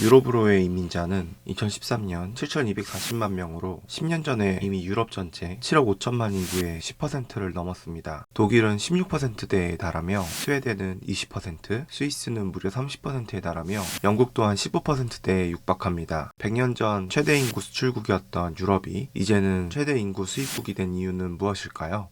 유럽으로의 이민자는 2013년 7,240만 명으로 10년 전에 이미 유럽 전체 7억 5천만 인구의 10%를 넘었습니다. 독일은 16%대에 달하며 스웨덴은 20%, 스위스는 무려 30%에 달하며 영국 또한 15%대에 육박합니다. 100년 전 최대 인구 수출국이었던 유럽이 이제는 최대 인구 수입국이 된 이유는 무엇일까요?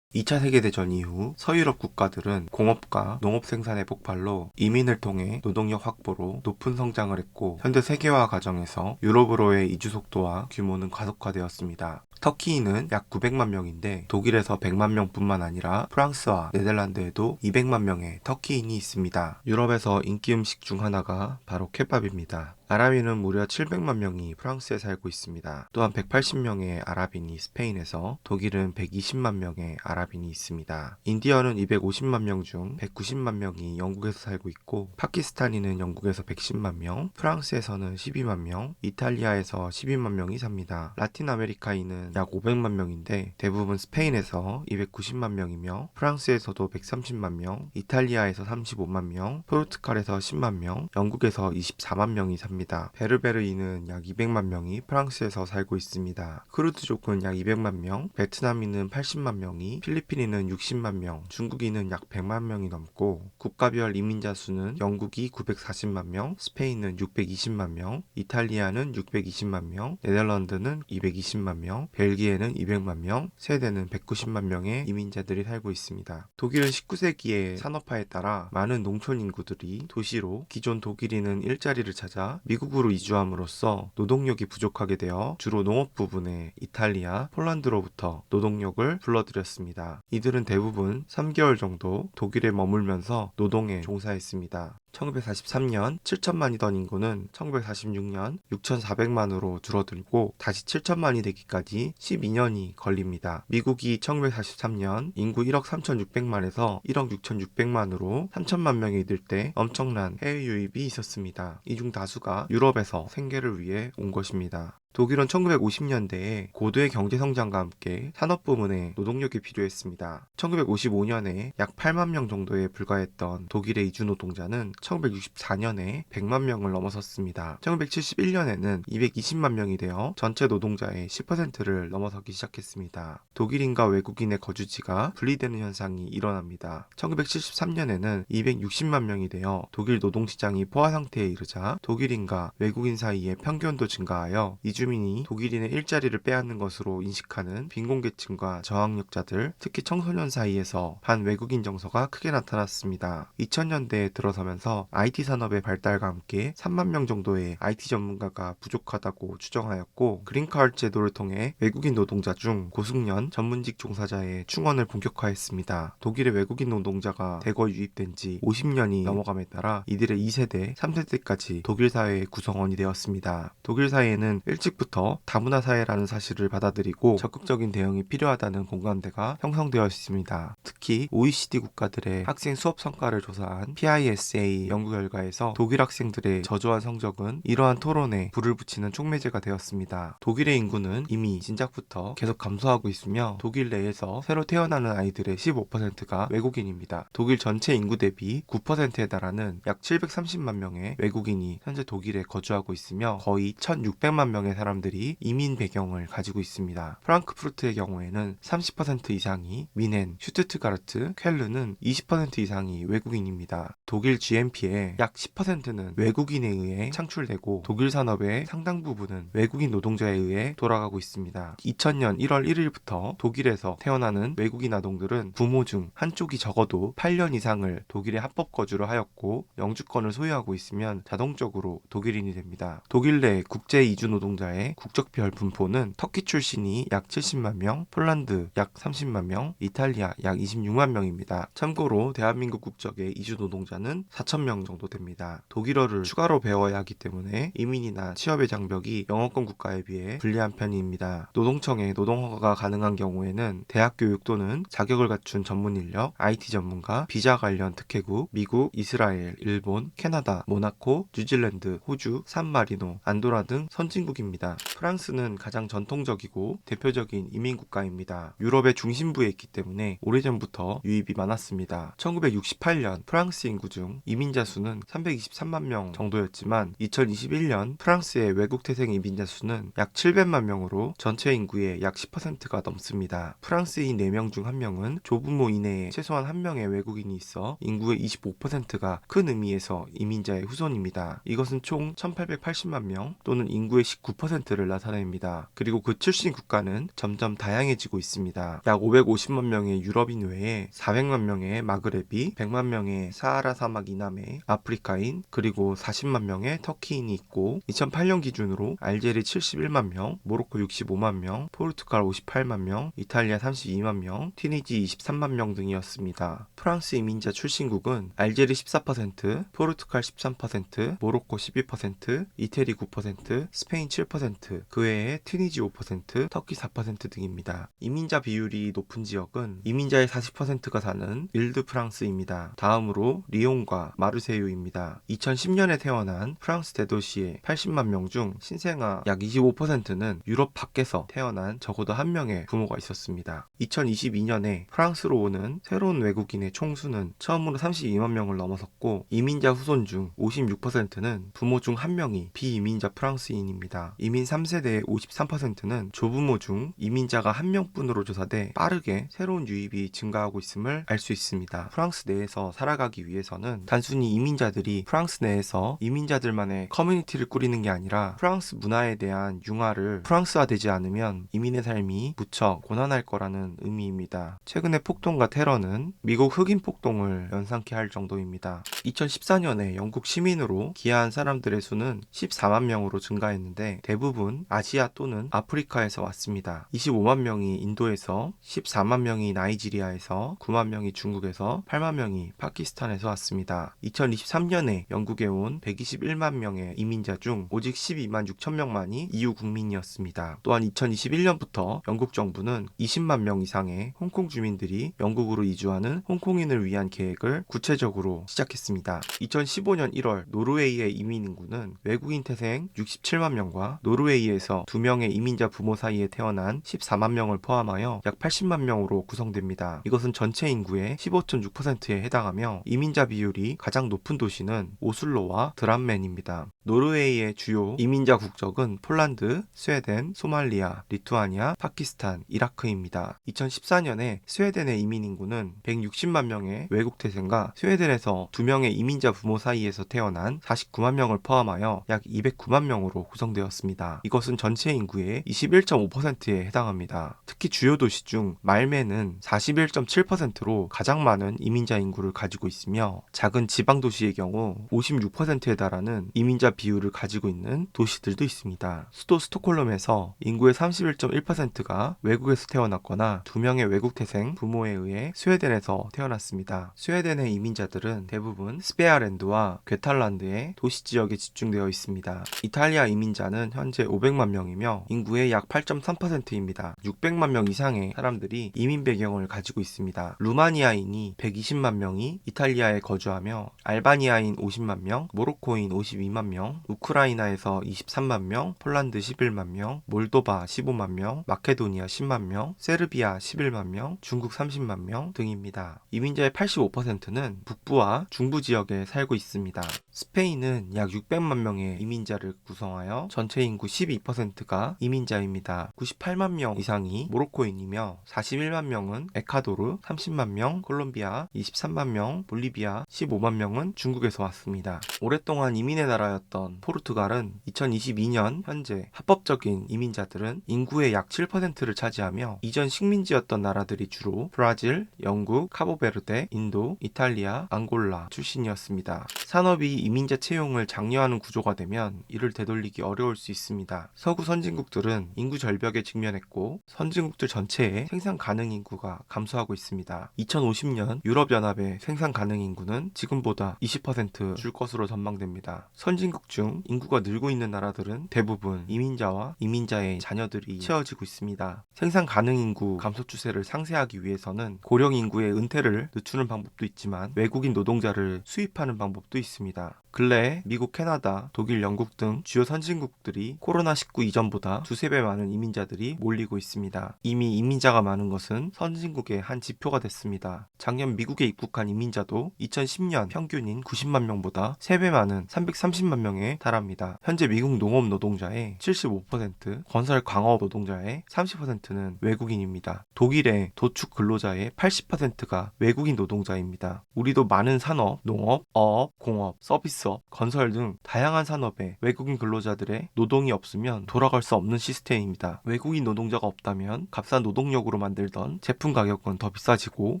2차 세계대전 이후 서유럽 국가들은 공업과 농업 생산의 폭발로 이민을 통해 노동력 확보로 높은 성장을 했고, 현대 세계화 과정에서 유럽으로의 이주 속도와 규모는 가속화되었습니다. 터키인은 약 900만 명인데 독일에서 100만 명뿐만 아니라 프랑스와 네덜란드에도 200만 명의 터키인이 있습니다. 유럽에서 인기 음식 중 하나가 바로 케밥입니다. 아랍인은 무려 700만 명이 프랑스에 살고 있습니다. 또한 180명의 아랍인이 스페인에서, 독일은 120만 명의 아랍인이 있습니다. 인디언은 250만 명 중 190만 명이 영국에서 살고 있고, 파키스탄인은 영국에서 110만 명, 프랑스에서는 12만 명, 이탈리아에서 12만 명이 삽니다. 라틴 아메리카인은 약 500만 명인데 대부분 스페인에서 290만 명이며, 프랑스에서도 130만 명, 이탈리아에서 35만 명, 포르투갈에서 10만 명, 영국에서 24만 명이 삽니다. 베르베르인은 약 200만 명이 프랑스에서 살고 있습니다. 크루드족은 약 200만 명, 베트남인은 80만 명이, 필리핀인은 60만 명, 중국인은 약 100만 명이 넘고, 국가별 이민자 수는 영국이 940만 명, 스페인은 620만 명, 이탈리아는 620만 명, 네덜란드는 220만 명, 벨기에는 200만 명, 스웨덴은 190만 명의 이민자들이 살고 있습니다. 독일은 19세기의 산업화에 따라 많은 농촌 인구들이 도시로, 기존 독일인은 일자리를 찾아 미국으로 이주함으로써 노동력이 부족하게 되어 주로 농업 부분에 이탈리아, 폴란드로부터 노동력을 불러들였습니다. 이들은 대부분 3개월 정도 독일에 머물면서 노동에 종사했습니다. 1943년 7천만이던 인구는 1946년 6,400만으로 줄어들고 다시 7천만이 되기까지 12년이 걸립니다. 미국이 1943년 인구 1억 3,600만에서 1억 6,600만으로 3천만 명이 늘 때 엄청난 해외 유입이 있었습니다. 이 중 다수가 유럽에서 생계를 위해 온 것입니다. 독일은 1950년대에 고도의 경제성장과 함께 산업 부문에 노동력이 필요했습니다. 1955년에 약 8만 명 정도에 불과했던 독일의 이주 노동자는 1964년에 100만 명을 넘어섰습니다. 1971년에는 220만 명이 되어 전체 노동자의 10%를 넘어서기 시작했습니다. 독일인과 외국인의 거주지가 분리되는 현상이 일어납니다. 1973년에는 260만 명이 되어 독일 노동시장이 포화 상태에 이르자 독일인과 외국인 사이의 편견도 증가하여 이주민이 독일인의 일자리를 빼앗는 것으로 인식하는 빈곤계층과 저학력자들, 특히 청소년 사이에서 반외국인 정서가 크게 나타났습니다. 2000년대에 들어서면서 IT 산업의 발달과 함께 3만 명 정도의 IT 전문가가 부족하다고 추정하였고, 그린카드 제도를 통해 외국인 노동자 중 고숙련 전문직 종사자의 충원을 본격화했습니다. 독일의 외국인 노동자가 대거 유입된 지 50년이 넘어감에 따라 이들의 2세대, 3세대까지 독일 사회의 구성원이 되었습니다. 독일 사회는 일찍부터 다문화 사회라는 사실을 받아들이고 적극적인 대응이 필요하다는 공감대가 형성되어 있습니다. 특히 OECD 국가들의 학생 수업 성과를 조사한 PISA 연구 결과에서 독일 학생들의 저조한 성적은 이러한 토론에 불을 붙이는 촉매제가 되었습니다. 독일의 인구는 이미 진작부터 계속 감소하고 있으며 독일 내에서 새로 태어나는 아이들의 15%가 외국인입니다. 독일 전체 인구 대비 9%에 달하는 약 730만 명의 외국인이 현재 독일에 거주하고 있으며 거의 1,600만 명의 사람들이 이민 배경을 가지고 있습니다. 프랑크푸르트의 경우에는 30% 이상이 미넨, 슈투트가르트, 쾰른은 20% 이상이 외국인입니다. 독일 GNP의 약 10%는 외국인에 의해 창출되고 독일 산업의 상당 부분은 외국인 노동자에 의해 돌아가고 있습니다. 2000년 1월 1일부터 독일에서 태어나는 외국인 아동들은 부모 중 한쪽이 적어도 8년 이상을 독일에 합법 거주를 하였고 영주권을 소유하고 있으면 자동적으로 독일인이 됩니다. 독일 내 국제 이주 노동자의 국적별 분포는 터키 출신이 약 70만 명, 폴란드 약 30만 명, 이탈리아 약 26만 명입니다. 참고로 대한민국 국적의 이주 노동자는 4,000명 정도 됩니다. 독일어를 추가로 배워야 하기 때문에 이민이나 취업의 장벽이 영어권 국가에 비해 불리한 편입니다. 노동청에 노동허가가 가능한 경우에는 대학 교육 또는 자격을 갖춘 전문 인력, IT 전문가, 비자 관련 특혜국, 미국, 이스라엘, 일본, 캐나다, 모나코, 뉴질랜드, 호주, 산마리노, 안도라 등 선진국입니다. 있습니다. 프랑스는 가장 전통적이고 대표적인 이민국가입니다. 유럽의 중심부에 있기 때문에 오래전부터 유입이 많았습니다. 1968년 프랑스 인구 중 이민자 수는 323만 명 정도였지만 2021년 프랑스의 외국 태생 이민자 수는 약 700만 명으로 전체 인구의 약 10%가 넘습니다. 프랑스인 4명 중 1명은 조부모 이내에 최소한 1명의 외국인이 있어 인구의 25%가 큰 의미에서 이민자의 후손입니다. 이것은 총 1880만 명 또는 인구의 19%를 나타냅니다. 그리고 그 출신 국가는 점점 다양해지고 있습니다. 약 550만 명의 유럽인 외에 400만 명의 마그레비, 100만 명의 사하라 사막 이남의 아프리카인, 그리고 40만 명의 터키인이 있고 2008년 기준으로 알제리 71만 명, 모로코 65만 명, 포르투갈 58만 명, 이탈리아 32만 명, 튀니지 23만 명 등이었습니다. 프랑스 이민자 출신국은 알제리 14%, 포르투갈 13%, 모로코 12%, 이태리 9%, 스페인 7%, 그 외에 튀니지 5%, 터키 4% 등입니다. 이민자 비율이 높은 지역은 이민자의 40%가 사는 일드 프랑스입니다. 다음으로 리옹과 마르세유입니다. 2010년에 태어난 프랑스 대도시의 80만 명 중 신생아 약 25%는 유럽 밖에서 태어난 적어도 한 명의 부모가 있었습니다. 2022년에 프랑스로 오는 새로운 외국인의 총수는 처음으로 32만 명을 넘어섰고 이민자 후손 중 56%는 부모 중 한 명이 비이민자 프랑스인입니다. 이민 3세대의 53%는 조부모 중 이민자가 한 명뿐으로 조사돼 빠르게 새로운 유입이 증가하고 있음을 알 수 있습니다. 프랑스 내에서 살아가기 위해서는 단순히 이민자들이 프랑스 내에서 이민자들만의 커뮤니티를 꾸리는 게 아니라 프랑스 문화에 대한 융화를 프랑스화되지 않으면 이민의 삶이 무척 고난할 거라는 의미입니다. 최근의 폭동과 테러는 미국 흑인 폭동을 연상케 할 정도입니다. 2014년에 영국 시민으로 기하한 사람들의 수는 14만 명으로 증가했는데 대부분 아시아 또는 아프리카에서 왔습니다. 25만 명이 인도에서, 14만 명이 나이지리아에서, 9만 명이 중국에서, 8만 명이 파키스탄에서 왔습니다. 2023년에 영국에 온 121만 명의 이민자 중 오직 12만 6천 명만이 EU 국민이었습니다. 또한 2021년부터 영국 정부는 20만 명 이상의 홍콩 주민들이 영국으로 이주하는 홍콩인을 위한 계획을 구체적으로 시작했습니다. 2015년 1월 노르웨이의 이민 인구는 외국인 태생 67만 명과 노르웨이에서 2명의 이민자 부모 사이에 태어난 14만 명을 포함하여 약 80만 명으로 구성됩니다. 이것은 전체 인구의 15.6%에 해당하며 이민자 비율이 가장 높은 도시는 오슬로와 드람멘입니다. 노르웨이의 주요 이민자 국적은 폴란드, 스웨덴, 소말리아, 리투아니아, 파키스탄, 이라크입니다. 2014년에 스웨덴의 이민 인구는 160만 명의 외국 태생과 스웨덴에서 2명의 이민자 부모 사이에서 태어난 49만 명을 포함하여 약 209만 명으로 구성되었습니다. 이것은 전체 인구의 21.5%에 해당합니다. 특히 주요 도시 중 말메는 41.7%로 가장 많은 이민자 인구를 가지고 있으며 작은 지방 도시의 경우 56%에 달하는 이민자 비율을 가지고 있는 도시들도 있습니다. 수도 스톡홀름에서 인구의 31.1%가 외국에서 태어났거나 2명의 외국 태생 부모에 의해 스웨덴에서 태어났습니다. 스웨덴의 이민자들은 대부분 스페아랜드와 괴탈란드의 도시 지역에 집중되어 있습니다. 이탈리아 이민자는 현재 500만 명이며 인구의 약 8.3%입니다. 600만 명 이상의 사람들이 이민 배경을 가지고 있습니다. 루마니아인이 120만 명이 이탈리아에 거주하며 알바니아인 50만 명, 모로코인 52만 명, 우크라이나에서 23만 명, 폴란드 11만 명, 몰도바 15만 명, 마케도니아 10만 명, 세르비아 11만 명, 중국 30만 명 등입니다. 이민자의 85%는 북부와 중부 지역에 살고 있습니다. 스페인은 약 600만 명의 이민자를 구성하여 전체 인구 12%가 이민자입니다. 98만 명 이상이 모로코인이며 41만 명은 에콰도르, 30만 명 콜롬비아, 23만 명 볼리비아, 15만 명은 중국에서 왔습니다. 오랫동안 이민의 나라였던 포르투갈은 2022년 현재 합법적인 이민자들은 인구의 약 7%를 차지하며 이전 식민지였던 나라들이 주로 브라질, 영국, 카보베르데, 인도, 이탈리아, 앙골라 출신이었습니다. 산업이 이민자 채용을 장려하는 구조가 되면 이를 되돌리기 어려울 수 있습니다. 서구 선진국들은 인구 절벽에 직면했고 선진국들 전체의 생산 가능 인구가 감소하고 있습니다. 2050년 유럽연합의 생산 가능 인구는 지금보다 20% 줄 것으로 전망됩니다. 선진국 중 인구가 늘고 있는 나라들은 대부분 이민자와 이민자의 자녀들이 채워지고 있습니다. 생산 가능 인구 감소 추세를 상쇄하기 위해서는 고령 인구의 은퇴를 늦추는 방법도 있지만 외국인 노동자를 수입하는 방법도 있습니다. 근래에 미국, 캐나다, 독일, 영국 등 주요 선진국들이 미국이 코로나19 이전보다 두세 배 많은 이민자들이 몰리고 있습니다. 이미 이민자가 많은 것은 선진국의 한 지표가 됐습니다. 작년 미국에 입국한 이민자도 2010년 평균인 90만 명보다 3배 많은 330만 명에 달합니다. 현재 미국 농업 노동자의 75%, 건설 광업 노동자의 30%는 외국인입니다. 독일의 도축 근로자의 80%가 외국인 노동자입니다. 우리도 많은 산업, 농업, 어업, 공업, 서비스업, 건설 등 다양한 산업에 외국인 근로자들의 노동이 없으면 돌아갈 수 없는 시스템입니다. 외국인 노동자가 없다면 값싼 노동력으로 만들던 제품 가격은 더 비싸지고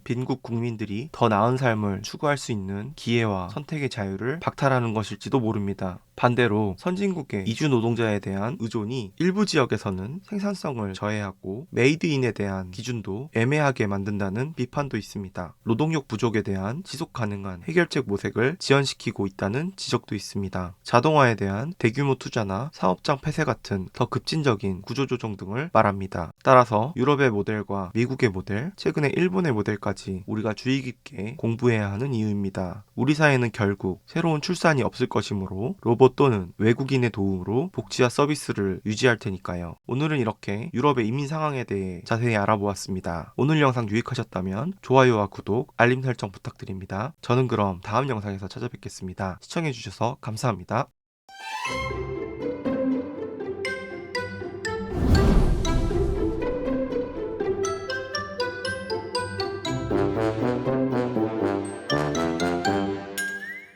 빈국 국민들이 더 나은 삶을 추구할 수 있는 기회와 선택의 자유를 박탈하는 것일지도 모릅니다. 반대로 선진국의 이주 노동자에 대한 의존이 일부 지역에서는 생산성을 저해하고 메이드인에 대한 기준도 애매하게 만든다는 비판도 있습니다. 노동력 부족에 대한 지속 가능한 해결책 모색을 지연시키고 있다는 지적도 있습니다. 자동화에 대한 대규모 투자나 사업장 폐쇄 같은 더 급진적인 구조조정 등을 말합니다. 따라서 유럽의 모델과 미국의 모델, 최근에 일본의 모델까지 우리가 주의 깊게 공부해야 하는 이유입니다. 우리 사회는 결국 새로운 출산이 없을 것이므로 로봇 또는 외국인의 도움으로 복지와 서비스를 유지할 테니까요. 오늘은 이렇게 유럽의 이민 상황에 대해 자세히 알아보았습니다. 오늘 영상 유익하셨다면 좋아요와 구독, 알림 설정 부탁드립니다. 저는 그럼 다음 영상에서 찾아뵙겠습니다. 시청해주셔서 감사합니다.